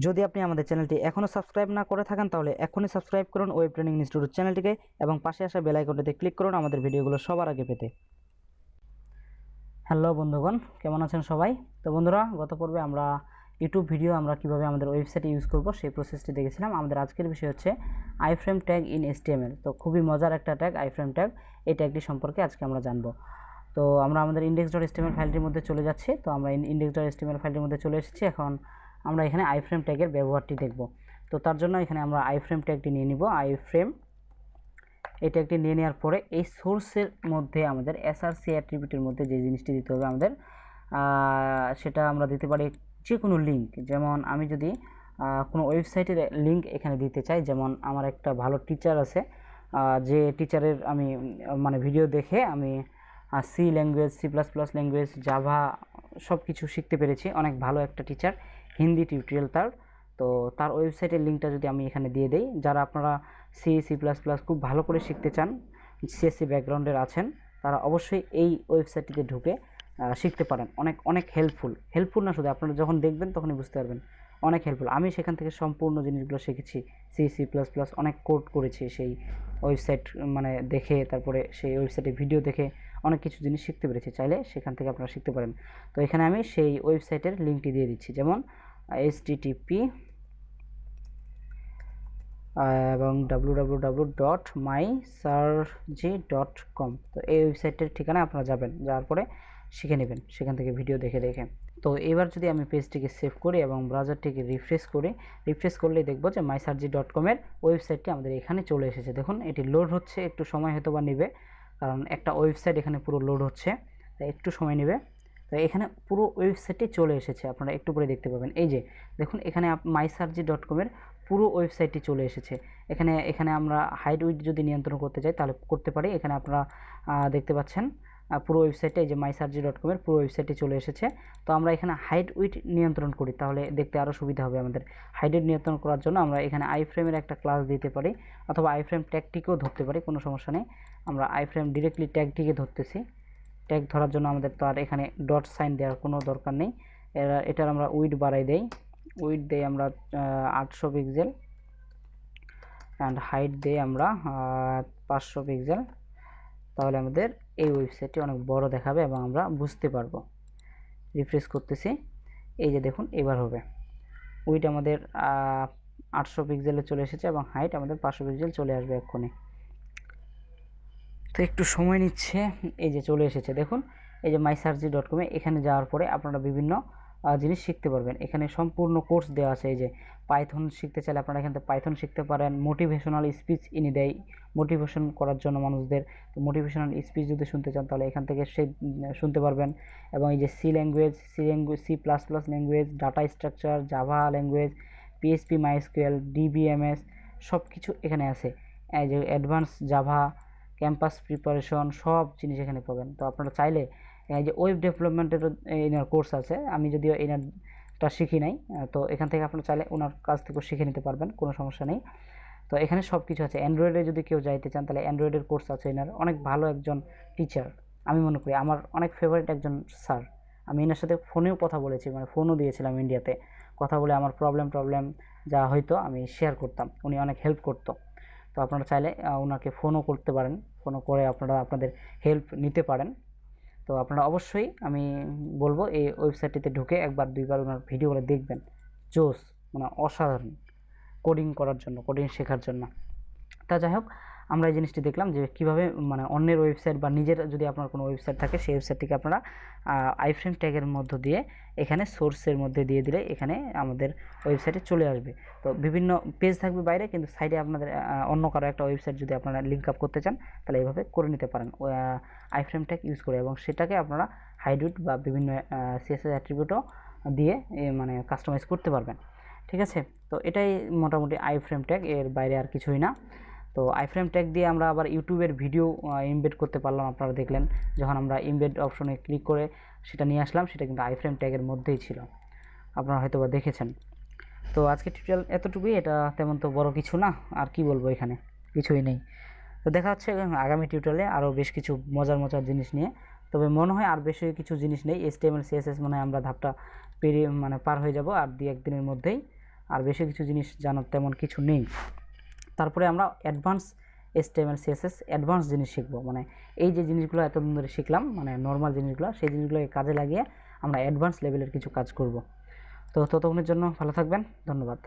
যদি আপনি আমাদের চ্যানেলটি এখনও সাবস্ক্রাইব না করে থাকেন তাহলে এখনই সাবস্ক্রাইব করুন ওয়েব ট্রেনিং ইনস্টিটিউট চ্যানেলটিকে এবং পাশে আসা বেল আইকনটিতে ক্লিক করুন আমাদের ভিডিওগুলো সবার আগে পেতে। হ্যালো বন্ধুগণ, কেমন আছেন সবাই? তো বন্ধুরা, গত পর্বে আমরা ইউটিউব ভিডিও আমরা কিভাবে আমাদের ওয়েবসাইটে ইউজ করব সেই প্রসেসটি দেখেছিলাম। আমাদের আজকের বিষয় হচ্ছে আইফ্রেম ট্যাগ ইন HTML। তো খুবই মজার একটা ট্যাগ আইফ্রেম ট্যাগ। এই ট্যাগটি সম্পর্কে আজকে আমরা জানবো। তো আমরা আমাদের index.html ফাইলটির মধ্যে চলে যাচ্ছি। তো আমরা index.html ফাইলটির মধ্যে চলে এসেছি। এখন আমরা এখানে আইফ্রেম ট্যাগের ব্যবহারটি দেখব। তো তার জন্য এখানে আমরা আইফ্রেম ট্যাগটি নিয়ে নিব। আইফ্রেম এই ট্যাগটি নিয়ে নেওয়ার পরে এই সোর্সের মধ্যে আমাদের src অ্যাট্রিবিউটের মধ্যে যে জিনিসটি দিতে হবে আমাদের, সেটা আমরা দিতে পারি যে কোনো লিঙ্ক। যেমন আমি যদি কোনো ওয়েবসাইটের লিঙ্ক এখানে দিতে চাই, যেমন আমার একটা ভালো টিচার আছে, যে টিচারের আমি মানে ভিডিও দেখে আমি C language, C++ language, Java সব কিছু শিখতে পেরেছি। অনেক ভালো একটা টিচার, হিন্দি টিউটোরিয়াল তার। তো তার ওয়েবসাইটের লিঙ্কটা যদি আমি এখানে দিয়ে দেই, যারা আপনারা C++ খুব ভালো করে শিখতে চান, CSC ব্যাকগ্রাউন্ডের আছেন, তারা অবশ্যই এই ওয়েবসাইটটিতে ঢুকে শিখতে পারেন। অনেক হেল্পফুল না শুধু, আপনারা যখন দেখবেন তখনই বুঝতে পারবেন অনেক হেল্পফুল। আমি সেখান থেকে সম্পূর্ণ জিনিসগুলো শিখেছি। C++ অনেক কোড করেছি সেই ওয়েবসাইট মানে দেখে, তারপরে সেই ওয়েবসাইটে ভিডিও দেখে অনেক কিছু জিনিস শিখতে পেরেছি। চাইলে সেখান থেকে আপনারা শিখতে পারেন। তো এখানে আমি সেই ওয়েবসাইটের লিঙ্কটি দিয়ে দিচ্ছি, যেমন http এবং www.mysarji.com। তো এই ওয়েবসাইটের ঠিকানা আপনারা যাবেন, যাওয়ার পরে শিখে নেবেন সেখান থেকে ভিডিও দেখে। তো এবার যদি আমি পেজটিকে সেভ করি এবং ব্রাউজারটিকে রিফ্রেশ করলেই দেখবো যে mysarji.com এর ওয়েবসাইটটি আমাদের এখানে চলে এসেছে। দেখুন, এটি লোড হচ্ছে, একটু সময় হয়তো বা নেবে, কারণ একটা ওয়েবসাইট এখানে পুরো লোড হচ্ছে, তাই একটু সময় নেবে। তো এখানে পুরো ওয়েবসাইটটি চলে এসেছে, আপনারা একটু পরে দেখতে পাবেন। এই যে দেখুন, এখানে mysarji.com এর পুরো ওয়েবসাইটটি চলে এসেছে। এখানে আমরা হাইড উইডথ যদি নিয়ন্ত্রণ করতে চাই তাহলে করতে পারি। এখানে আপনারা দেখতে পাচ্ছেন পুরো ওয়েবসাইটে, এই যে mysarji.com এর পুরো ওয়েবসাইটটি চলে এসেছে। তো আমরা এখানে হাইড উইডথ নিয়ন্ত্রণ করি, তাহলে দেখতে আরও সুবিধা হবে আমাদের। হাইড উইডথ নিয়ন্ত্রণ করার জন্য আমরা এখানে আইফ্রেমের একটা ক্লাস দিতে পারি, অথবা আইফ্রেম ট্যাগটিকেও ধরতে পারি, কোনো সমস্যা নেই। আমরা আইফ্রেম ডিরেক্টলি ট্যাগটিকে ধরতেছি। ট্যাগ ধরার জন্য আমাদের তো আর এখানে ডট সাইন দেওয়ার কোনো দরকার নেই। এটার আমরা উইডথ বাড়াই দেই, আমরা 800 পিক্সেল, অ্যান্ড হাইট দেই আমরা 500 পিক্সেল। তাহলে আমাদের এই ওয়েবসাইটটি অনেক বড় দেখাবে এবং আমরা বুঝতে পারবো। রিফ্রেশ করতেছি, এই যে দেখুন এবার হবে। উইডথ আমাদের 800 পিক্সেলে চলে এসেছে এবং হাইট আমাদের 500 পিক্সেল চলে আসবে এক্ষুনি। তো একটু সময় নিচ্ছে, এই যে চলে এসেছে দেখুন। এই যে mysarji.com এখানে যাওয়ার পরে আপনারা বিভিন্ন জিনিস শিখতে পারবেন। এখানে সম্পূর্ণ কোর্স দেওয়া আছে। এই যে পাইথন শিখতে চাইলে আপনারা এখান থেকে পাইথন শিখতে পারেন। মোটিভেশনাল স্পিচ ইনি দেয় মোটিভেশন করার জন্য মানুষদের। তো মোটিভেশনাল স্পিচ যদি শুনতে চান তাহলে এখান থেকে শুনতে পারবেন। এবং এই যে C++, language, data structure, Java language, PHP, MySQL, DBMS সব কিছু এখানে আছে। এই যে অ্যাডভান্স জাভা, ক্যাম্পাস প্রিপারেশন সব জিনিস এখানে পাবেন। তো আপনারা চাইলে এই যে ওয়েব ডেভেলপমেন্টেরও এনার কোর্স আছে, আমি যদিও এনারটা শিখি নাই, তো এখান থেকে আপনারা চাইলে ওনার কাছ থেকেও শিখে নিতে পারবেন, কোনো সমস্যা নেই। তো এখানে সব কিছু আছে। অ্যান্ড্রয়েডে যদি কেউ যাইতে চান তাহলে অ্যান্ড্রয়েডের কোর্স আছে। এনার অনেক ভালো একজন টিচার, আমি মনে করি আমার অনেক ফেভারিট একজন স্যার। আমি এনার সাথে ফোনেও কথা বলেছি, মানে ফোনও দিয়েছিলাম ইন্ডিয়াতে। কথা বলে আমার প্রবলেম যা হয়তো আমি শেয়ার করতাম, উনি অনেক হেল্প করতো। তো আপনারা চাইলে ওনাকে ফোনও করতে পারেন, ফোনও করে আপনারা আপনাদের হেল্প নিতে পারেন। তো আপনারা অবশ্যই আমি বলবো এই ওয়েবসাইটটিতে ঢুকে একবার দুইবার ওনার ভিডিওগুলো দেখবেন। জোস, মানে অসাধারণ কোডিং করার জন্য, কোডিং শেখার জন্য। তা যাই হোক, আমরা এই জিনিসটি দেখলাম যে কীভাবে মানে অন্যের ওয়েবসাইট বা নিজের যদি আপনার কোনো ওয়েবসাইট থাকে সেই ওয়েবসাইটটিকে আপনারা আইফ্রেম ট্যাগের মধ্য দিয়ে এখানে সোর্সের মধ্যে দিয়ে দিলে এখানে আমাদের ওয়েবসাইটে চলে আসবে। তো বিভিন্ন পেজ থাকবে বাইরে, কিন্তু সাইডে আপনাদের অন্য কারো একটা ওয়েবসাইট যদি আপনারা লিঙ্ক আপ করতে চান তাহলে এইভাবে করে নিতে পারেন আইফ্রেম ট্যাগ ইউজ করে। এবং সেটাকে আপনারা হাইড উইডথ বা বিভিন্ন CSS অ্যাট্রিবিউটও দিয়ে মানে কাস্টমাইজ করতে পারবেন। ঠিক আছে, তো এটাই মোটামুটি আইফ্রেম ট্যাগ, এর বাইরে আর কিছুই না। তো আইফ্রেম ট্যাগ দিয়ে আমরা আবার ইউটিউবের ভিডিও ইমবেড করতে পারলাম। আপনারা দেখলেন যখন আমরা ইমবেড অপশনে ক্লিক করে সেটা নিয়ে আসলাম, সেটা কিন্তু আইফ্রেম ট্যাগের মধ্যেই ছিল, আপনারা হয়তো বা দেখেছেন। তো আজকে টিউটোরিয়াল এতটুকুই, এটা তেমন তো বড় কিছু না, আর কি বলবো, এখানে কিছুই নেই। তো দেখা হচ্ছে আগামী টিউটোরিয়ালে আরও বেশ কিছু মজার জিনিস নিয়ে। তবে মনে হয় আর বেশি কিছু জিনিস নেই, HTML CSS মনে হয় আমরা ধাপটা পার হয়ে যাব আর 2-1 দিনের মধ্যেই। আর বেশি কিছু জিনিস জানার তেমন কিছু নেই। তারপরে আমরা অ্যাডভান্স HTML CSS অ্যাডভান্স জিনিস শিখব, মানে এই যে জিনিসগুলো এতদিন ধরে শিখলাম মানে নর্মাল জিনিসগুলো, সেই জিনিসগুলোকে কাজে লাগিয়ে আমরা অ্যাডভান্স লেভেলের কিছু কাজ করব। তো ততক্ষণের জন্য ভালো থাকবেন, ধন্যবাদ।